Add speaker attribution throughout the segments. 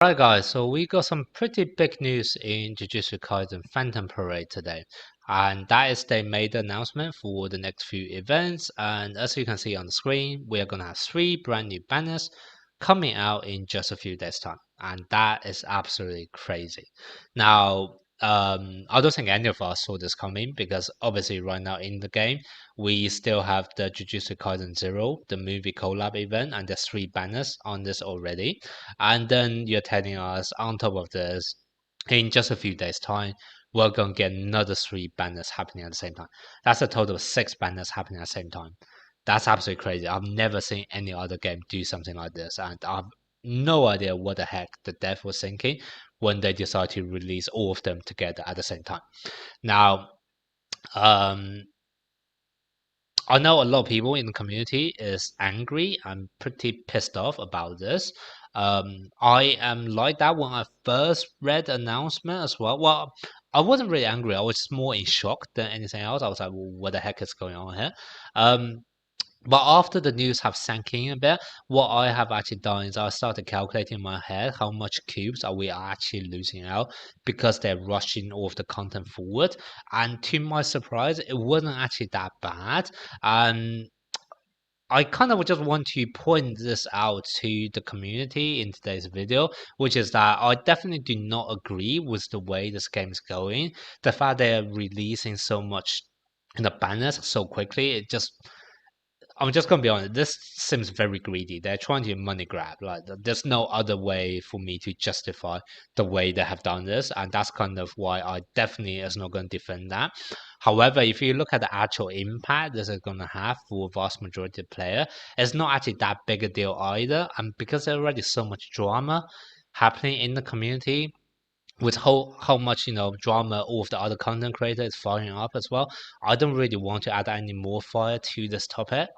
Speaker 1: Alright guys, so we got some pretty big news in Jujutsu Kaisen Phantom Parade today. And that is they made the announcement for the next few events. And as you can see on the screen, we are going to have 3 brand new banners coming out in just a few days time. And that is absolutely crazy. Now, I don't think any of us saw this coming because obviously right now in the game, we still have the Jujutsu Kaisen Zero, the movie collab event, and there's 3 banners on this already. And then you're telling us on top of this, in just a few days' time, we're going to get another 3 banners happening at the same time. That's a total of 6 banners happening at the same time. That's absolutely crazy. I've never seen any other game do something like this, and I've no idea what the heck the dev was thinking when they decided to release all of them together at the same time. Now, um, I know a lot of people in the community is angry and pretty pissed off about this. I am like that when I first read the announcement as well. Well, I wasn't really angry. I was just more in shock than anything else. I was like, well, what the heck is going on here? Um, but after the news have sank in a bit, what I have actually done is I started calculating in my head how much cubes are we actually losing out because they're rushing all of the content forward. And to my surprise, it wasn't actually that bad. And I kind of just want to point this out to the community in today's video, which is that I definitely do not agree with the way this game is going. The fact they're releasing so much in the banners so quickly, it just I'm just gonna be honest. This seems very greedy. They're trying to money grab. Like there's no other way for me to justify the way they have done this, and that's kind of why I definitely is not going to defend that. However, if you look at the actual impact this is going to have for a vast majority of player, it's not actually that big a deal either. And because there's already so much drama happening in the community, with how much drama all of the other content creators is firing up as well, I don't really want to add any more fire to this topic.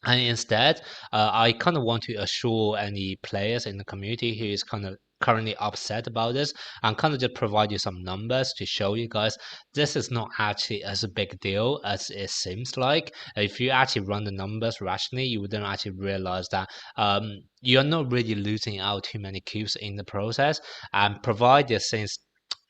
Speaker 1: And instead, I kind of want to assure any players in the community who is kind of currently upset about this and kind of just provide you some numbers to show you guys this is not actually as a big deal as it seems like. If you actually run the numbers rationally, you wouldn't actually realize that you're not really losing out too many cubes in the process. And provided since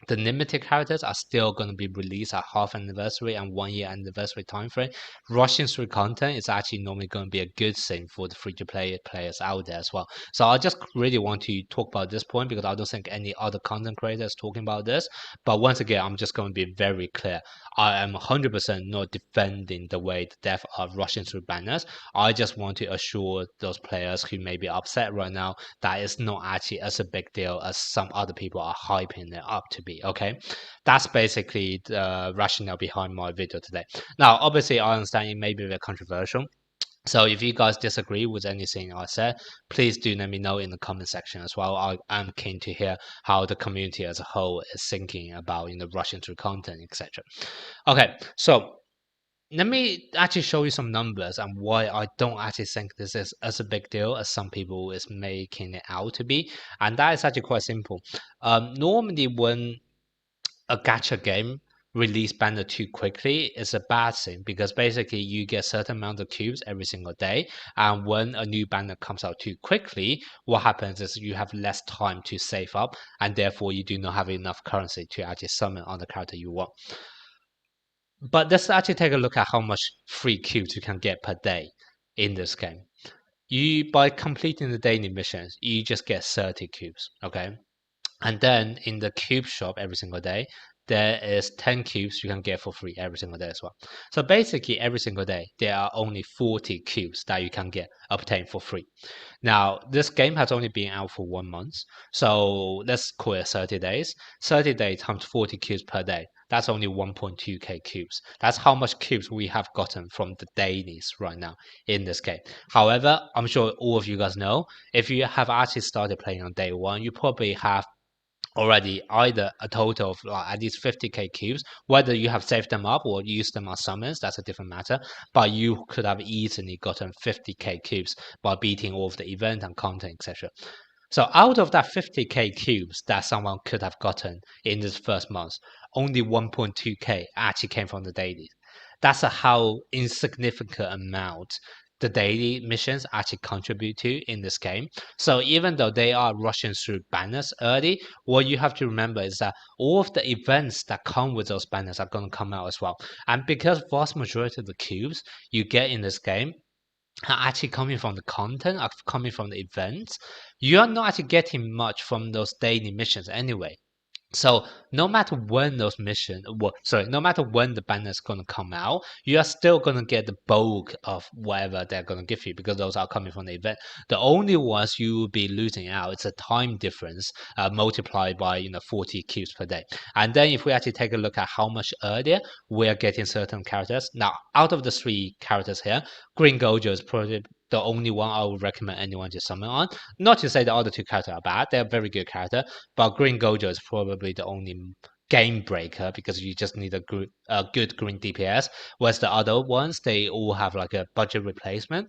Speaker 1: the limited characters are still going to be released at half anniversary and 1 year anniversary time frame. Rushing through content is actually normally going to be a good thing for the free-to-play players out there as well. So I just really want to talk about this point because I don't think any other content creator is talking about this. But once again, I'm just going to be very clear. I am 100% not defending the way the dev are rushing through banners. I just want to assure those players who may be upset right now that it's not actually as a big deal as some other people are hyping it up to be. Okay, that's basically the rationale behind my video today. Now, obviously, I understand it may be a bit controversial. So if you guys disagree with anything I said, please do let me know in the comment section as well. I am keen to hear how the community as a whole is thinking about rushing through content, etc. Okay, so let me actually show you some numbers and why I don't actually think this is as a big deal as some people is making it out to be. And that is actually quite simple. Normally when a gacha game release banner too quickly is a bad thing because basically you get certain amount of cubes every single day, and when a new banner comes out too quickly, what happens is you have less time to save up, and therefore you do not have enough currency to actually summon on the character you want. But let's actually take a look at how much free cubes you can get per day in this game. You by completing the daily missions, you just get 30 cubes, okay? And then in the cube shop every single day, there is 10 cubes you can get for free every single day as well. So basically every single day, there are only 40 cubes that you can get obtained for free. Now, this game has only been out for 1 month. So let's call it 30 days. 30 days times 40 cubes per day. That's only 1.2k cubes. That's how much cubes we have gotten from the dailies right now in this game. However, I'm sure all of you guys know, if you have actually started playing on day one, you probably have already either a total of like at least 50k cubes. Whether you have saved them up or used them as summons, that's a different matter, but you could have easily gotten 50k cubes by beating all of the event and content, etc. So out of that 50k cubes that someone could have gotten in this first month, only 1.2k actually came from the dailies. That's a how insignificant amount the daily missions actually contribute to in this game. So even though they are rushing through banners early, what you have to remember is that all of the events that come with those banners are going to come out as well. And because vast majority of the cubes you get in this game are actually coming from the content, are coming from the events, you are not actually getting much from those daily missions anyway. So no matter when those missions, well, sorry, no matter when the banner is going to come out, you are still going to get the bulk of whatever they're going to give you because those are coming from the event. The only ones you will be losing out, it's a time difference multiplied by 40 cubes per day. And then if we actually take a look at how much earlier we are getting certain characters. Now, out of the 3 characters here, Green Gojo is probably the only one I would recommend anyone to summon on. Not to say the other 2 characters are bad; they're very good character. But Green Gojo is probably the only game breaker because you just need a good green DPS. Whereas the other ones, they all have like a budget replacement.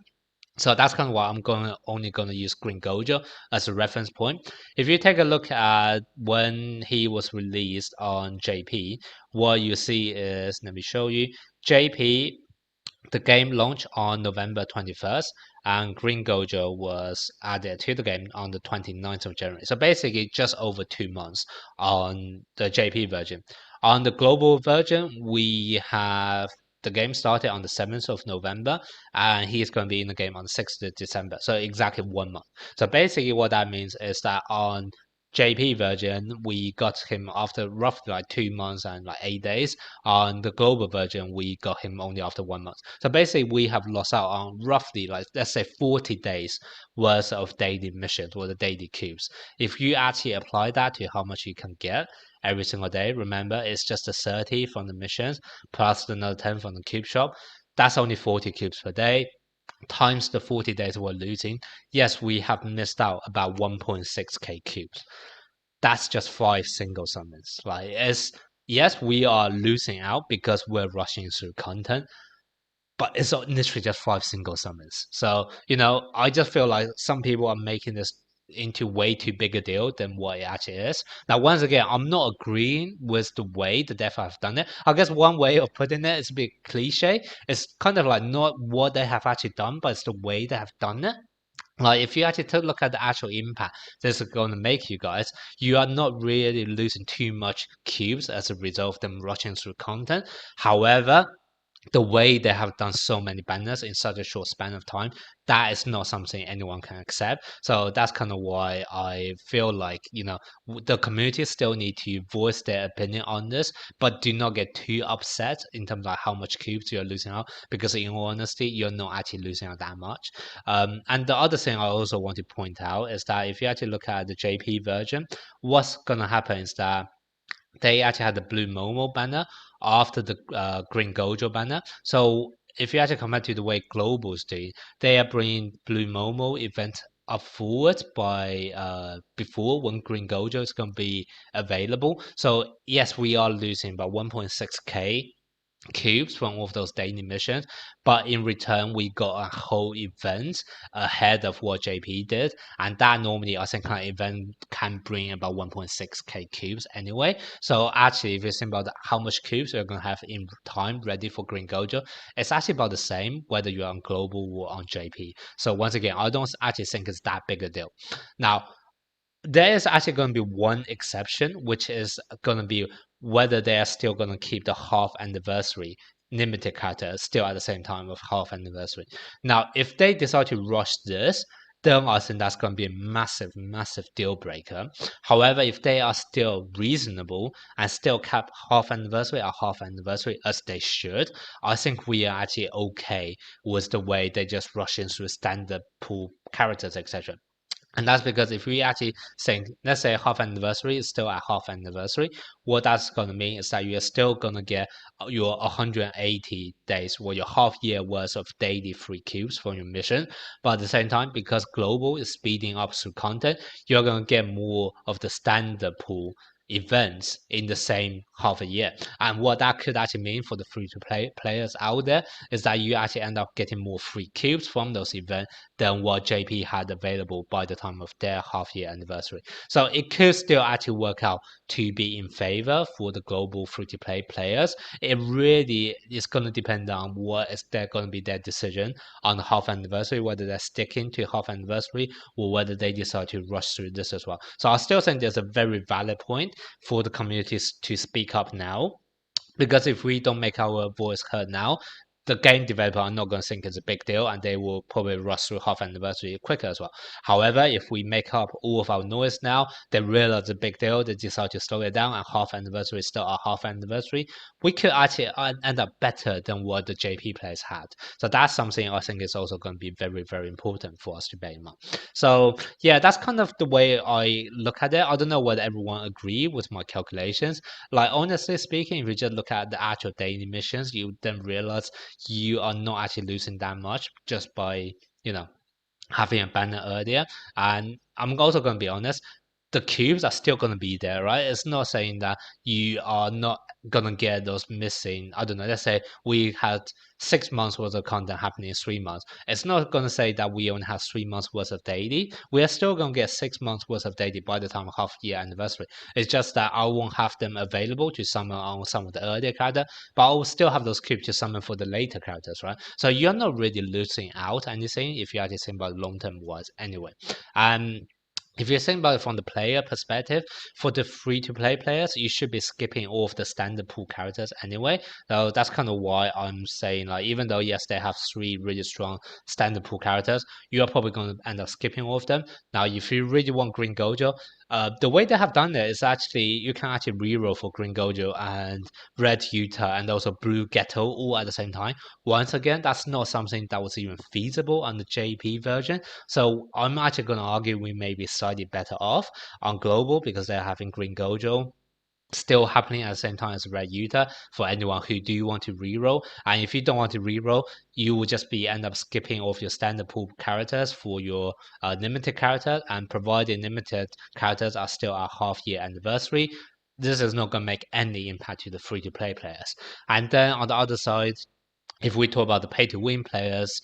Speaker 1: So that's kind of why I'm only gonna use Green Gojo as a reference point. If you take a look at when he was released on JP, what you see is, let me show you, JP, the game launched on November 21st, and Green Gojo was added to the game on the 29th of January. So basically, just over 2 months on the JP version. On the global version, we have the game started on the 7th of November, and he's going to be in the game on the 6th of December. So exactly 1 month. So basically, what that means is that on JP version, we got him after roughly like 2 months and like 8 days. On the global version, we got him only after 1 month. So basically, we have lost out on roughly like, let's say, 40 days worth of daily missions or the daily cubes. If you actually apply that to how much you can get every single day, remember it's just the 30 from the missions plus another 10 from the cube shop. That's only 40 cubes per day times the 40 days we're losing. Yes, we have missed out about 1.6k cubes. That's just 5 single summons. Like, it's, yes, we are losing out because we're rushing through content, but it's literally just 5 single summons. So, I just feel like some people are making this into way too big a deal than what it actually is. Now, once again, I'm not agreeing with the way the Death have done it. I guess one way of putting it is a bit cliche. It's kind of like not what they have actually done, but it's the way they have done it. Like, if you actually take a look at the actual impact this is going to make you guys, you are not really losing too much cubes as a result of them rushing through content. However, the way they have done so many banners in such a short span of time, that is not something anyone can accept. So that's kind of why I feel like, the community still need to voice their opinion on this, but do not get too upset in terms of how much cubes you're losing out, because in all honesty, you're not actually losing out that much. And the other thing I also want to point out is that if you actually look at the JP version, what's going to happen is that they actually had the blue Momo banner after the green Gojo banner. So if you actually compare to the way globals do, they are bringing blue Momo event up forward by before when green Gojo is going to be available. So yes, we are losing about 1.6k cubes from all of those daily missions, but in return we got a whole event ahead of what JP did, and that normally I think an event can bring about 1.6k cubes anyway. So actually, if you think about how much cubes you're going to have in time ready for Green Gojo, it's actually about the same whether you're on global or on JP. So once again, I don't actually think it's that big a deal. Now, there is actually going to be one exception, which is going to be whether they are still going to keep the half anniversary limited character still at the same time of half anniversary. Now, if they decide to rush this, then I think that's going to be a massive, massive deal breaker. However, if they are still reasonable and still cap half anniversary or half anniversary as they should, I think we are actually okay with the way they just rush in through standard pool characters, etc. And that's because if we actually think, let's say half anniversary is still at half anniversary, what that's going to mean is that you're still going to get your 180 days or your half year worth of daily free cubes from your mission. But at the same time, because global is speeding up through content, you're going to get more of the standard pool events in the same half a year. And what that could actually mean for the free-to-play players out there is that you actually end up getting more free cubes from those events than what JP had available by the time of their half-year anniversary. So it could still actually work out to be in favor for the global free-to-play players. It really is going to depend on what is there going to be their decision on the half anniversary, whether they're sticking to half anniversary or whether they decide to rush through this as well. So I still think there's a very valid point for the communities to speak up now, because if we don't make our voice heard now, the game developer are not going to think it's a big deal, and they will probably rush through half anniversary quicker as well. However, if we make up all of our noise now, they realize it's a big deal, they decide to slow it down, and half anniversary is still a half anniversary, we could actually end up better than what the JP players had. So that's something I think is also going to be very, very important for us to bear in mind. So yeah, that's kind of the way I look at it. I don't know whether everyone agree with my calculations. Like, honestly speaking, if you just look at the actual daily missions, you then realize you are not actually losing that much just by, having a banner earlier. And I'm also going to be honest, the cubes are still going to be there, right? It's not saying that you are not going to get those missing. I don't know. Let's say we had 6 months worth of content happening in 3 months. It's not going to say that we only have 3 months worth of daily. We are still going to get 6 months worth of daily by the time of half year anniversary. It's just that I won't have them available to summon on some of the earlier characters, but I will still have those cubes to summon for the later characters, right? So you're not really losing out anything if you actually think about long-term wise anyway. And if you're thinking about it from the player perspective, for the free-to-play players, you should be skipping all of the standard pool characters anyway. So that's kind of why I'm saying, like, even though yes, they have 3 really strong standard pool characters, you are probably going to end up skipping all of them. Now, if you really want Green Gojo, the way they have done it is actually you can actually reroll for Green Gojo and Red Yuta and also Blue Ghetto all at the same time. Once again, that's not something that was even feasible on the JP version. So I'm actually going to argue we may be slightly better off on global because they're having Green Gojo still happening at the same time as Red Yuta for anyone who do want to reroll. And if you don't want to reroll, you will just be end up skipping off your standard pool characters for your limited character, and provided limited characters are still at half year anniversary, this is not going to make any impact to the free to play players. And then on the other side, if we talk about the pay to win players,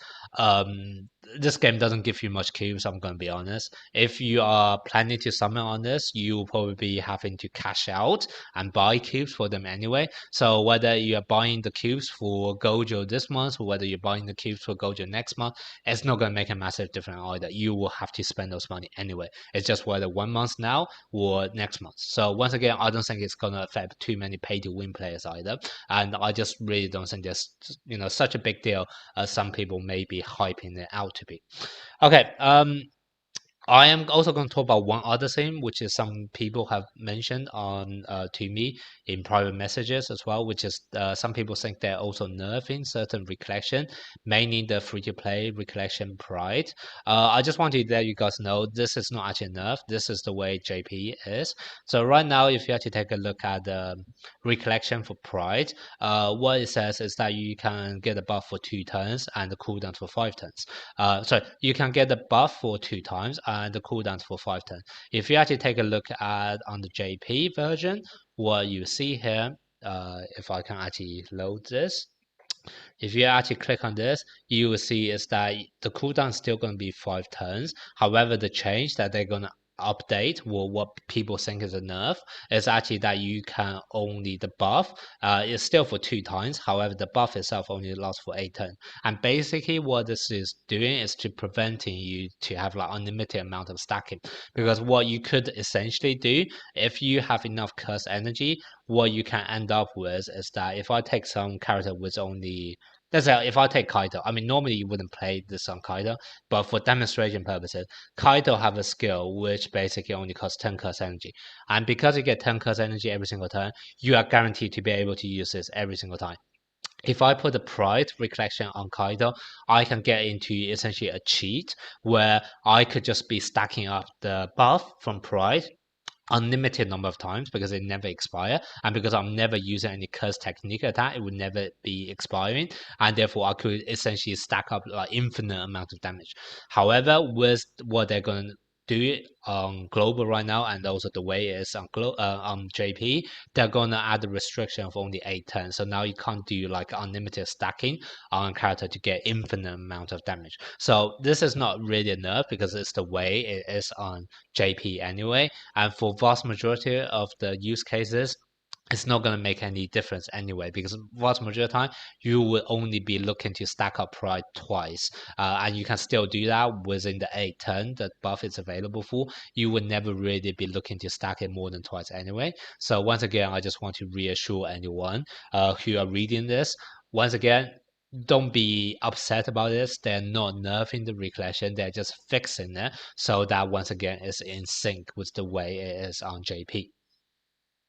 Speaker 1: this game doesn't give you much cubes, I'm going to be honest. If you are planning to summon on this, you will probably be having to cash out and buy cubes for them anyway. So whether you are buying the cubes for Gojo this month or whether you're buying the cubes for Gojo next month, it's not going to make a massive difference either. You will have to spend those money anyway. It's just whether 1 month now or next month. So once again, I don't think it's going to affect too many pay to win players either. And I just really don't think there's such a big deal as some people may be hyping it out to be. Okay, I am also going to talk about one other thing, which is some people have mentioned on to me in private messages as well, which is some people think they're also nerfing certain Recollection, mainly the free-to-play Recollection Pride. I just want to let you guys know this is not actually nerf. This is the way JP is. So right now, if you actually take a look at the Recollection for Pride, what it says is that you can get a buff for 2 turns and the cooldown for 5 turns. So you can get the buff for 2 times and the cooldowns for 5 turns. If you actually take a look at on the JP version, what you see here, if I can actually load this, if you actually click on this, you will see is that the cooldown is still going to be 5 turns. However, the change that they're going to update, or what people think is a nerf, is actually that you can only the buff is still for 2 times. However, the buff itself only lasts for 8 turns. And basically what this is doing is to preventing you to have like unlimited amount of stacking, because what you could essentially do if you have enough curse energy, what you can end up with is that if I take some character with only, let's say if I take Kaito, I mean normally you wouldn't play this on Kaito, but for demonstration purposes, Kaito have a skill which basically only costs 10 curse energy. And because you get 10 curse energy every single turn, you are guaranteed to be able to use this every single time. If I put the Pride Recollection on Kaido, I can get into essentially a cheat where I could just be stacking up the buff from Pride unlimited number of times because they never expire, and because I'm never using any curse technique attack, it would never be expiring, and therefore I could essentially stack up like infinite amount of damage. However, with what they're going to do it on global right now, and also the way it is on JP, they're gonna add a restriction of only 8 turns. So now you can't do like unlimited stacking on a character to get infinite amount of damage. So this is not really a nerf because it's the way it is on JP anyway. And for vast majority of the use cases, it's not going to make any difference anyway, because vast majority of the time you will only be looking to stack up pride twice, and you can still do that within the 8 turn that buff is available for. You would never really be looking to stack it more than twice anyway. So once again, I just want to reassure anyone who are reading this, once again, don't be upset about this. They're not nerfing the Recollection, they're just fixing it so that once again it's in sync with the way it is on JP.